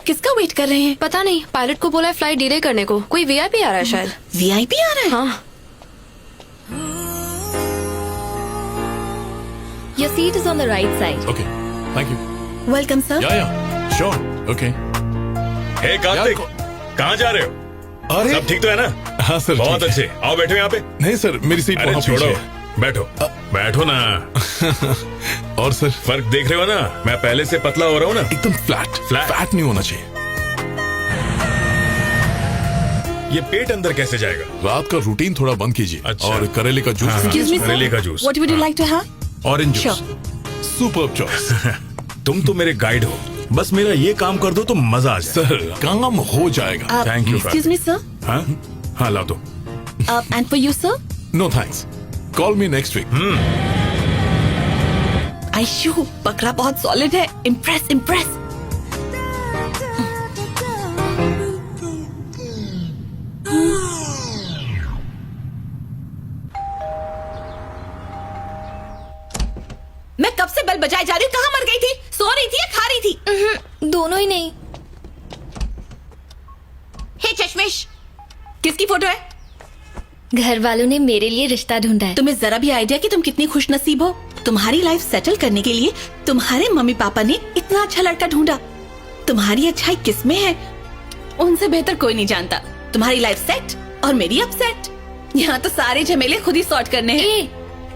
किसका वेट कर रहे हैं? पता नहीं, पायलट को बोला है फ्लाइट डिले करने को। कोई वीआईपी आ रहा है शायद। वीआईपी आ रहा है? हाँ। Your seat is on the right side. Okay, thank you. Welcome sir. Yeah, sure. Okay. हे कार्तिक, कहाँ जा रहे हो? अरे सब ठीक तो है ना? हाँ सर, बहुत ठीक है। अच्छे। आओ बैठो यहाँ पे। नहीं सर, मेरी सीट अरे वहाँ छोड़ो, पीछे है। बैठो बैठो ना। और सर फर्क देख रहे हो ना? मैं पहले से पतला हो रहा हूँ ना। एकदम फ्लैट फैट नहीं होना चाहिए। ये पेट अंदर कैसे जाएगा? रात का रूटीन थोड़ा बंद कीजिए। अच्छा। और करेले का जूस। Excuse me, sir. करेले का juice. What would you like to have? Orange Sure. Juice. Superb choice. तुम तो मेरे गाइड हो, बस मेरा ये काम कर दो तो मजा आ जाए। सर काम हो जाएगा। Thank you, Excuse me, sir. हाँ हाँ ला दो। And for you, sir? No thanks, call me next week. Ayshu, बकरा बहुत सॉलिड है। Impress impress. मैं कब से बेल बजाए जा रही हूँ। कहाँ मर गई थी? सो रही थी या खा रही थी? दोनों ही नहीं। हे चश्मिश, किसकी फोटो है? घर वालों ने मेरे लिए रिश्ता ढूंढा है। तुम्हें जरा भी आइडिया कि तुम कितनी खुशनसीब हो? तुम्हारी लाइफ सेटल करने के लिए तुम्हारे मम्मी पापा ने इतना अच्छा लड़का ढूंढा। तुम्हारी अच्छाई किसमें है उनसे बेहतर कोई नहीं जानता। तुम्हारी लाइफ सेट और मेरी अपसेट। यहाँ तो सारे झमेले खुद ही सॉर्ट करने हैं। ए,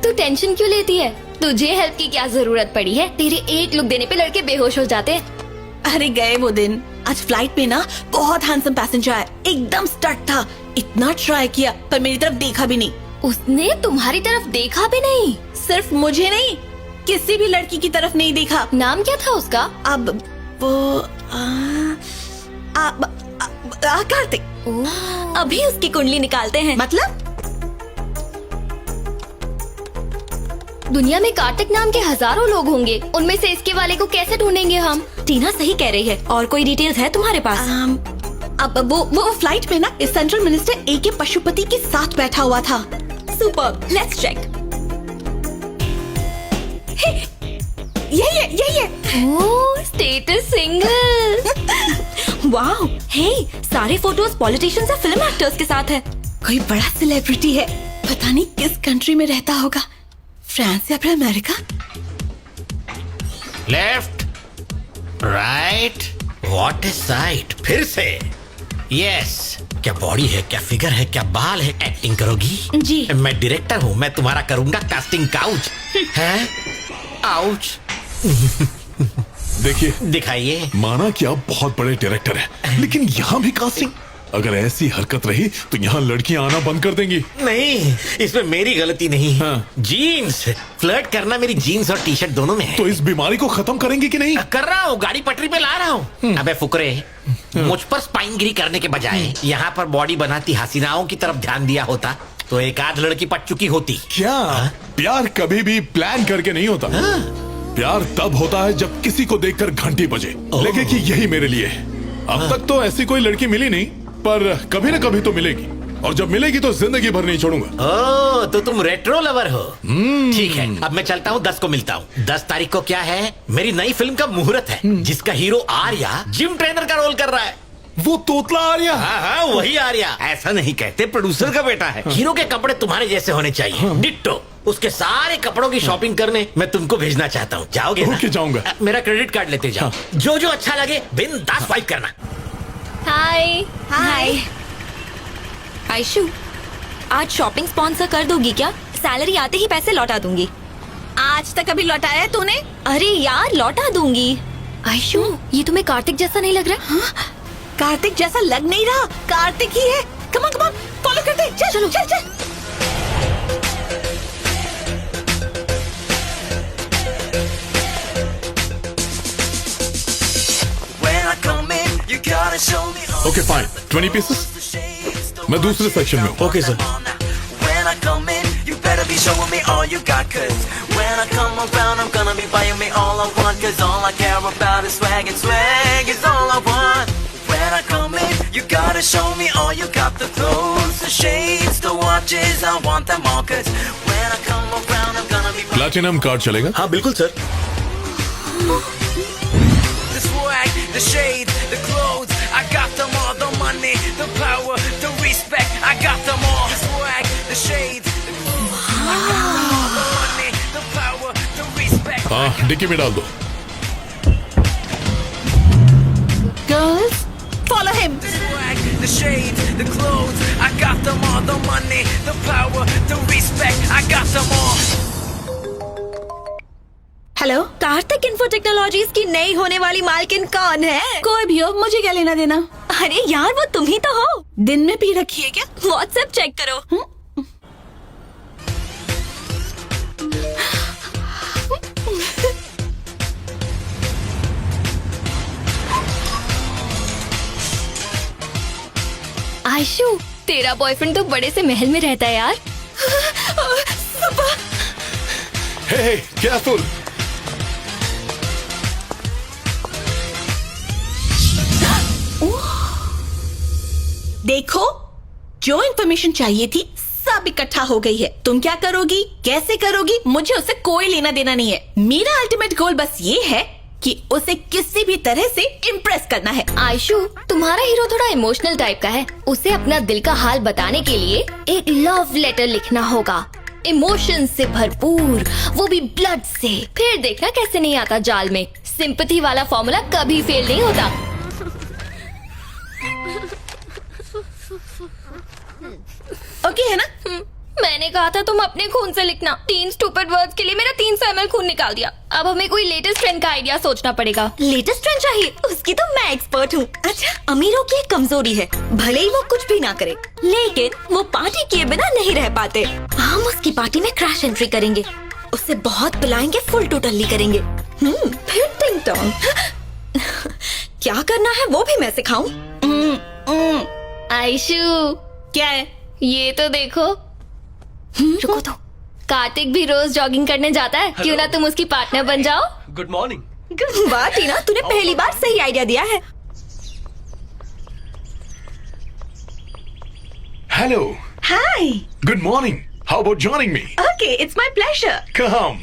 तू टेंशन क्यों लेती है? तुझे हेल्प की क्या जरूरत पड़ी है? तेरे एक लुक देने पे लड़के बेहोश हो जाते हैं। अरे गए वो दिन। आज फ्लाइट में ना बहुत हैंडसम पैसेंजर आया, एकदम स्टड था। इतना ट्राई किया पर मेरी तरफ देखा भी नहीं। उसने तुम्हारी तरफ देखा भी नहीं? सिर्फ मुझे नहीं, किसी भी लड़की की तरफ नहीं देखा। नाम क्या था उसका? अब वो कार्तिक। अभी उसकी कुंडली निकालते हैं। मतलब दुनिया में कार्तिक नाम के हजारों लोग होंगे, उनमें से इसके वाले को कैसे ढूंढेंगे हम? टीना सही कह रही है। और कोई डिटेल्स है तुम्हारे पास? अब वो फ्लाइट में ना इस सेंट्रल मिनिस्टर ए.के. पशुपति के साथ बैठा हुआ था। Super, let's check. यही है। Oh, status single. वाह। हे, सारे फोटोज पॉलिटिशियंस या फिल्म एक्टर्स के साथ है। कोई बड़ा सेलिब्रिटी है, पता नहीं किस कंट्री में रहता होगा। फ्रांस या फिर America. Left right, what A site. फिर से यस। क्या बॉडी है, क्या फिगर है, क्या बाल है। एक्टिंग करोगी? जी। मैं डायरेक्टर हूँ, मैं तुम्हारा करूंगा कास्टिंग काउच। है आउच। देखिए, दिखाइए। माना कि आप बहुत बड़े डायरेक्टर हैं, लेकिन यहाँ भी कास्टिंग। अगर ऐसी हरकत रही तो यहाँ लड़कियाँ आना बंद कर देंगी। नहीं, इसमें मेरी गलती नहीं है। हाँ। जीन्स फ्लर्ट करना मेरी जीन्स और टी शर्ट दोनों में है। तो इस बीमारी को खत्म करेंगे कि नहीं? कर रहा हूँ, गाड़ी पटरी पे ला रहा हूँ। अबे फुकरे, मुझ पर स्पाइनगिरी करने के बजाय यहाँ पर बॉडी बनाती हसीनाओं की तरफ ध्यान दिया होता तो एक आध लड़की पट चुकी होती। क्या प्यार कभी भी प्लान करके नहीं होता। प्यार तब होता है जब किसी को देखकर घंटी बजे लगे कि यही मेरे लिए है। अब तक तो ऐसी कोई लड़की मिली नहीं, पर कभी न कभी तो मिलेगी, और जब मिलेगी तो जिंदगी भर नहीं छोड़ूंगा। ओह, तो तुम रेट्रो लवर हो। ठीक है, अब मैं चलता हूँ, 10 को मिलता हूँ। 10 तारीख को क्या है? मेरी नई फिल्म का मुहूर्त है, जिसका हीरो आर्या जिम ट्रेनर का रोल कर रहा है। वो तोतला आर्या? हाँ, वही आर्या। ऐसा नहीं कहते, प्रोड्यूसर का बेटा है। हीरो के कपड़े तुम्हारे जैसे होने चाहिए, डिट्टो। उसके सारे कपड़ों की शॉपिंग करने मैं तुमको भेजना चाहता हूँ। जाओगे ना? ओके, जाऊंगा। मेरा क्रेडिट कार्ड लेते जाओ। जो जो अच्छा लगे बिंदास स्वाइप करना। हाय। हाय। आयशु, आज शॉपिंग स्पॉन्सर कर दोगी क्या? सैलरी आते ही पैसे लौटा दूंगी। आज तक अभी लौटाया है तूने? अरे यार, लौटा दूंगी। आयशु, ये तुम्हें कार्तिक जैसा नहीं लग रहा? हाँ? कार्तिक जैसा लग नहीं रहा, कार्तिक ही है। कम ऑन फॉलो करते। चलो चल। Okay fine, 20 pieces. मैं दूसरे सेक्शन में हूँ। Okay sir. When I come in, you better be showing me all you got. Cause when I come around, I'm gonna be buying me all I want. Cause all I care about is swag, and swag is all I want. When I come in, you gotta show me all you got. The clothes, the shades, the watches, I want them all. Cause when I come around, I'm gonna be platinum card चलेगा? हाँ बिल्कुल sir. the swag, the shades, the clothes. हाँ dicky में डाल दो। Girls follow him. The shades, the clothes, I got them all. The money, the power, the respect, I got them all. Hello, Kartik info technologies की नई होने वाली मालकिन कौन है? कोई भी हो, मुझे क्या लेना देना। अरे यार वो तुम ही तो हो। दिन में पी रखी है क्या? व्हाट्सएप चेक करो। आयशु, तेरा बॉयफ्रेंड तो बड़े से महल में रहता है यार। हे केयरफुल। देखो, जो इन्फॉर्मेशन चाहिए थी सब इकट्ठा हो गई है। तुम क्या करोगी, कैसे करोगी, मुझे उससे कोई लेना देना नहीं है। मेरा अल्टीमेट गोल बस ये है कि उसे किसी भी तरह से इम्प्रेस करना है। आयशु, तुम्हारा हीरो थोड़ा इमोशनल टाइप का है। उसे अपना दिल का हाल बताने के लिए एक लव लेटर लिखना होगा, इमोशन से भरपूर, वो भी ब्लड से। फिर देखना कैसे नहीं आता जाल में। सिंपैथी वाला फॉर्मूला कभी फेल नहीं होता। ओके है ना? मैंने कहा था तुम अपने खून से लिखना। 3 स्टूपिड वर्ड्स के लिए मेरा 300 ml खून निकाल दिया। अब हमें कोई लेटेस्ट ट्रेंड का आइडिया सोचना पड़ेगा। लेटेस्ट ट्रेंड चाहिए? उसकी तो मैं एक्सपर्ट हूँ। अच्छा, अमीरों की एक कमजोरी है, भले ही वो कुछ भी ना करे, लेकिन वो पार्टी किए बिना नहीं रह पाते। हम उसकी पार्टी में क्रैश एंट्री करेंगे, उसे बहुत पिलाएंगे, फुल टोटली करेंगे। फिर टिंग टोंग। क्या करना है वो भी मैं सिखाऊं। आयशु, क्या है? ये तो देखो। रुको तो, कार्तिक भी रोज जॉगिंग करने जाता है, क्यों ना तुम उसकी पार्टनर बन जाओ। Good morning. वाह टीना, तूने पहली बार सही आइडिया दिया है। Hello. Hi. Good morning. How about joining me? Okay, it's my pleasure. Come.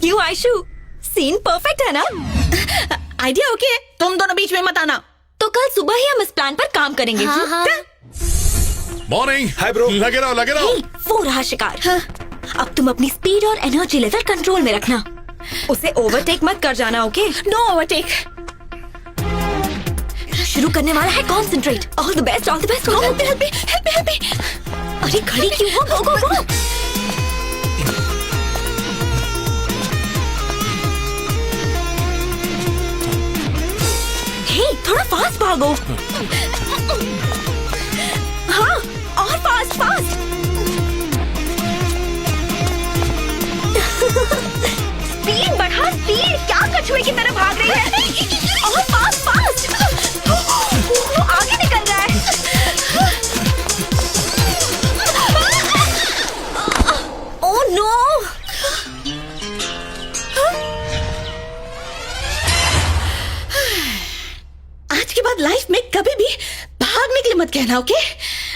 क्यों आयशु, सीन परफेक्ट है ना? आइडिया ओके है, तुम दोनों बीच में मत आना। तो कल सुबह ही हम इस प्लान पर काम करेंगे। मॉर्निंग। Hi bro. लगे रहो लगे रहो। हे, वो रहा शिकार। अब तुम अपनी स्पीड और एनर्जी लेवल कंट्रोल में रखना। उसे ओवरटेक मत कर जाना, ओके? No overtake. शुरू करने वाला है, concentrate. All the best, all the best. Help me. अरे खड़ी क्यों हो? गो गो गो। हे, थोड़ा फास्ट भागो। हाँ, और फास्ट फास्ट। स्पीड बढ़ा, स्पीड। क्या कछुए की तरह भाग रही है? और फास्ट फास्ट। वो आगे निकल रहा है। Oh no. आज के बाद लाइफ में कभी भी भागने के लिए मत कहना, okay?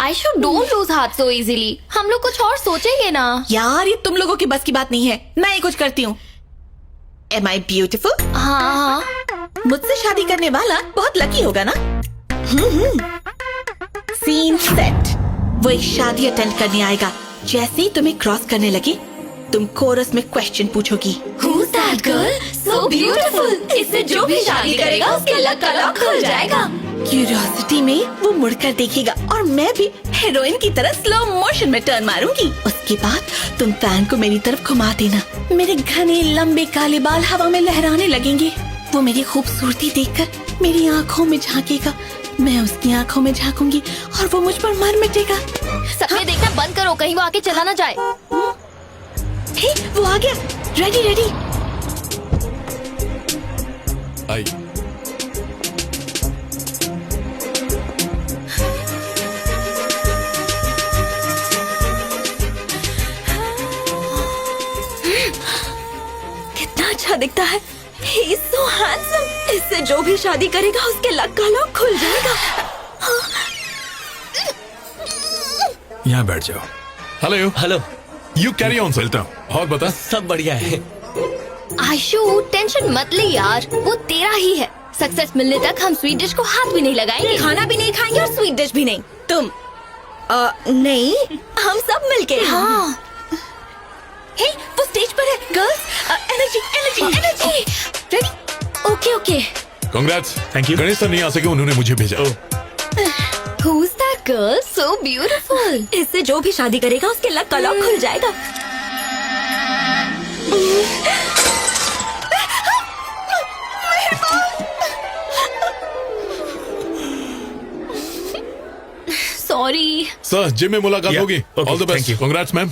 Aishu, don't lose heart so easily. हम लोग कुछ और सोचेंगे ना। यार, ये तुम लोगों की बस की बात नहीं है। मैं ही कुछ करती हूँ। Am I beautiful? हाँ। मुझसे शादी करने वाला बहुत लकी होगा ना? Scene set. वो एक शादी अटेंड करने आएगा। जैसे ही तुम्हें क्रॉस करने लगे, तुम कोरस में question पूछोगी। Who's that girl? So beautiful. इससे जो भी शादी करेगा उसके लक का लॉक खुल जाएगा। क्यूरियोसिटी में वो मुड़कर देखेगा और मैं भी हीरोइन की तरह स्लो मोशन में टर्न मारूंगी। उसके बाद तुम फैन को मेरी तरफ घुमा देना। मेरे घने लंबे काले बाल हवा में लहराने लगेंगे। वो मेरी खूबसूरती देखकर मेरी आँखों में झांकेगा। मैं उसकी आँखों में झांकूंगी और वो मुझ पर मर मिटेगा। सपने देखना बंद करो, कहीं वो आके चला ना जाए। हे, वो आ गया। Ready ready. आई। कितना अच्छा दिखता है। He is so handsome. इससे जो भी शादी करेगा उसके लक का लॉक खुल जाएगा। यहाँ बैठ जाओ। Hello hello. You carry on चलता और बता। सब बढ़िया है। आशु टेंशन मत ले यार, वो तेरा ही है। सक्सेस मिलने तक हम स्वीट डिश को हाथ भी नहीं लगाएंगे, खाना भी नहीं खाएंगे और स्वीट डिश भी नहीं। तुम नहीं, हम सब मिलके। हाँ। हे, वो स्टेज पर है। Girls, energy energy energy. Ready? Okay okay. Congrats. Thank you. Ganesh sir नहीं आ सके, उन्होंने मुझे भेजा। Who's that girl? So beautiful. इससे जो भी शादी करेगा उसके लक का लॉक खुल जाएगा। सॉरी। सर जिम में मुलाकात Yeah, होगी। okay, all the thank best. you. Congrats ma'am.